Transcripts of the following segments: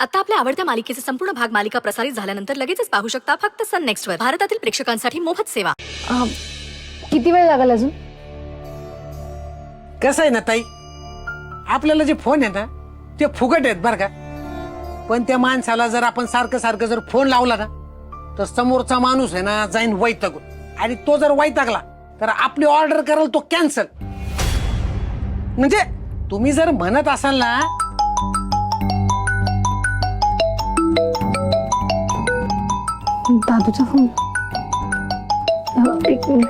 आता आपल्या आवडत्या मालिकेचे संपूर्ण भाग मालिका प्रसारित झाल्यानंतर लगेचच पाहू शकता फक्त सन नेक्स्ट वर. भारतातील प्रेक्षकांसाठी मोफत सेवा. किती वेळ लागेल अजून? कसं आहे ना ताई, आपल्याला जे फोन आहे ना ते फुकट आहेत बरं का, पण त्या माणसाला जर आपण सारखं सारखं जर फोन लावला ना तर समोरचा माणूस आहे ना जाईन वैतागून, आणि तो जर वैतागला तर आपली ऑर्डर कराल तो कॅन्सल. म्हणजे तुम्ही जर म्हणत असाल ना दादूचा फोन. एक मिनिट.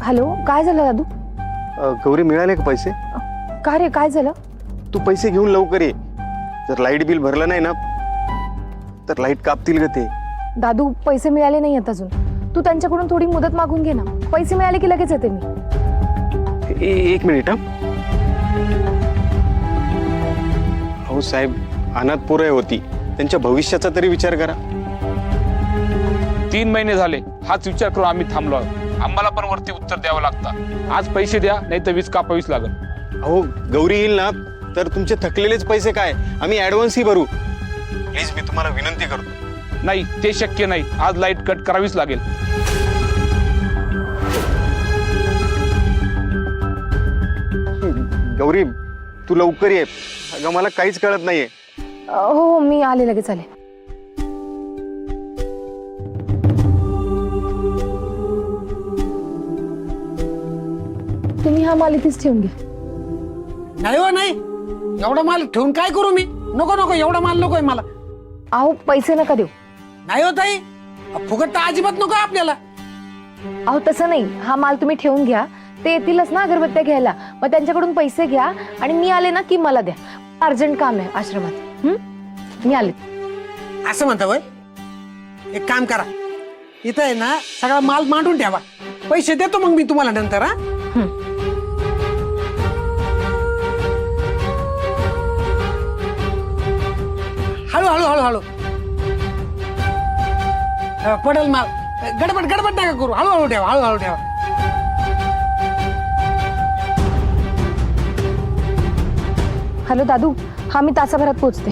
हॅलो, काय झालं दादू? गौरी, मिळाले का पैसे? काय रे, काय झालं? तू पैसे घेऊन लवकर ये. जर लाईट बिल भरलं नाही ना तर लाईट कापतील ग ते. दादू, पैसे मिळाले नाही आहेत अजून. तू त्यांच्याकडून थोडी मुदत मागून घे ना. पैसे मिळाले की लगेच येते मी. एक मिनिट. हो साहेब, अनाथ पोरं होती, त्यांच्या भविष्याचा तरी विचार करा. 3 महिने झाले हाच विचार करून आम्ही थांबलो आहोत. आम्हाला पण वरती उत्तर द्यावं लागतं. आज पैसे द्या, नाही तर वीज कापावीच लागल. अहो, गौरी येईल ना तर तुमचे थकलेलेच पैसे काय आम्ही ऍडव्हान्स ही भरू. प्लीज, मी तुम्हाला विनंती करतो. नाही, ते शक्य नाही. आज लाईट कट करावीच लागेल. गौरी, तू लवकर ये. अगं, मला काहीच कळत नाहीये. हो, मी आले, लगेच आले. तुम्ही हा माल इथेच ठेवून घ्या. नाही हो नाही, एवढा माल ठेवून काय करू मी? नको नको, एवढा माल नकोय मला. अहो, पैसे नका देऊ. नाही हो ताई, फुकट तर अजिबात नको आपल्याला. अहो, तसं नाही. हा माल तुम्ही ठेवून घ्या. ते येतीलच ना अगरबत्त्या घ्यायला, मग त्यांच्याकडून पैसे घ्या आणि मी आले ना की मला द्या. अर्जंट काम आहे आश्रमात. मी आले. असं म्हणता वय, एक काम करा, इथं आहे ना सगळा माल मांडून ठेवा. पैसे देतो मग मी तुम्हाला नंतर. हा, हळू हळू हळू हळू पडेल माल. गडबड गडबड नका करू, हळूहळू ठेवा, हळूहळू ठेवा. हॅलो दादू, हा मी तासाभरात पोहोचते.